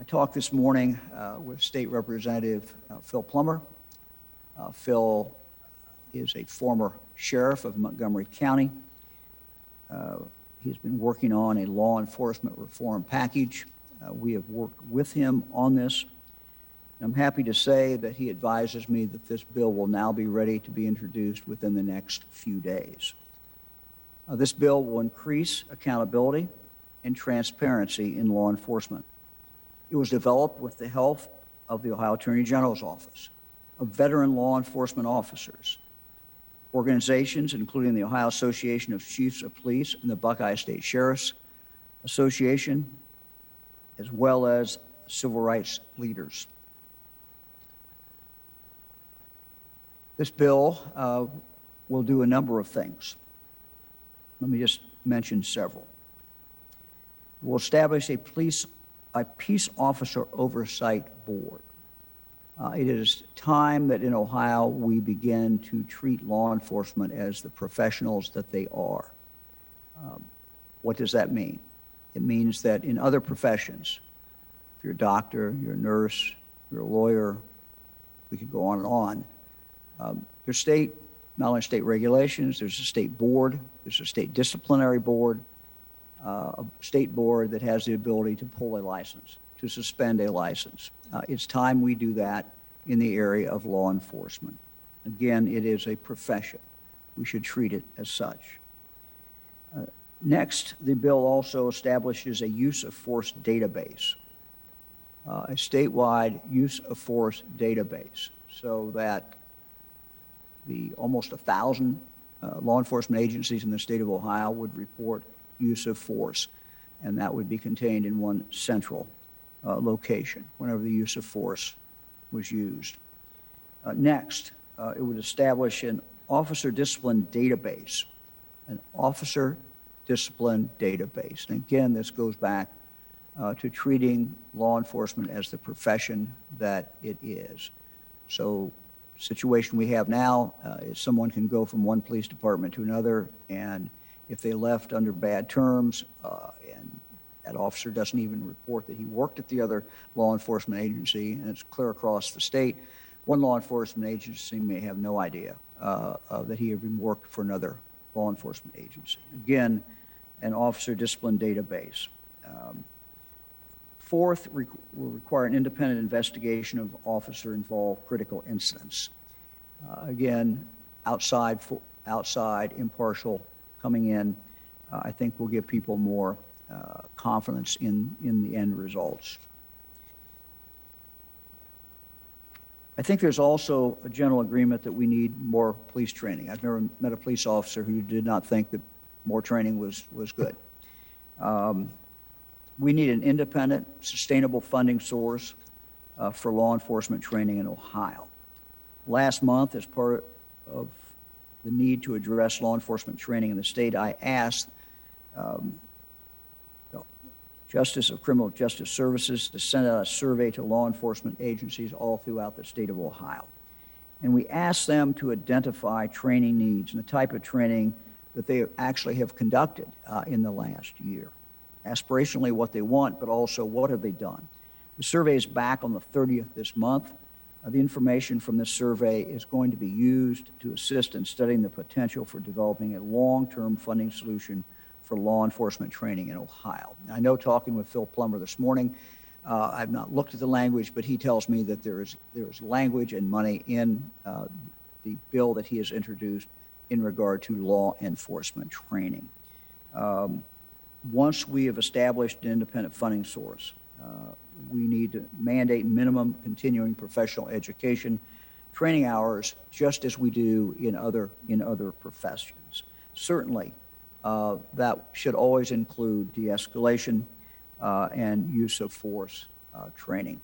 talked this morning with State Representative Phil Plummer. Phil is a former sheriff of Montgomery County. He's been working on a law enforcement reform package. We have worked with him on this. I'm happy to say that he advises me that this bill will now be ready to be introduced within the next few days. This bill will increase accountability and transparency in law enforcement. It was developed with the help of the Ohio Attorney General's Office, of veteran law enforcement officers, organizations including the Ohio Association of Chiefs of Police and the Buckeye State Sheriff's Association, as well as civil rights leaders. This bill will do a number of things. Let me just mention several. We'll establish a peace officer oversight board. It is time that in Ohio we begin to treat law enforcement as the professionals that they are. What does that mean? It means that in other professions, if you're a doctor, you're a nurse, you're a lawyer, we could go on and on. There's not only state regulations, there's a state board, there's a state disciplinary board, a state board that has the ability to pull a license, to suspend a license. It's time we do that in the area of law enforcement. Again, it is a profession. We should treat it as such. Next, the bill also establishes a use of force database, a statewide use of force database, so that the almost 1,000 law enforcement agencies in the state of Ohio would report use of force, and that would be contained in one central location whenever the use of force was used. Next, it would establish an officer discipline database, And again, this goes back to treating law enforcement as the profession that it is. So situation we have now is someone can go from one police department to another, and if they left under bad terms and that officer doesn't even report that he worked at the other law enforcement agency, and it's clear across the state, one law enforcement agency may have no idea that he even worked for another law enforcement agency. Again, an officer discipline database. Fourth, will require an independent investigation of officer-involved critical incidents. Again, outside impartial coming in, I think will give people more confidence in the end results. I think there's also a general agreement that we need more police training. I've never met a police officer who did not think that more training was good. We need an independent, sustainable funding source for law enforcement training in Ohio. Last month, as part of the need to address law enforcement training in the state, I asked Justice of Criminal Justice Services to send out a survey to law enforcement agencies all throughout the state of Ohio. And we asked them to identify training needs and the type of training that they actually have conducted in the last year. Aspirationally what they want, but also what have they done. The survey is back on the 30th this month. The information from this survey is going to be used to assist in studying the potential for developing a long-term funding solution for law enforcement training in Ohio. I know, talking with Phil Plummer this morning, I've not looked at the language, but he tells me that there is language and money in the bill that he has introduced in regard to law enforcement training. Once we have established an independent funding source, we need to mandate minimum continuing professional education training hours, just as we do in other professions. Certainly, that should always include de-escalation and use of force training.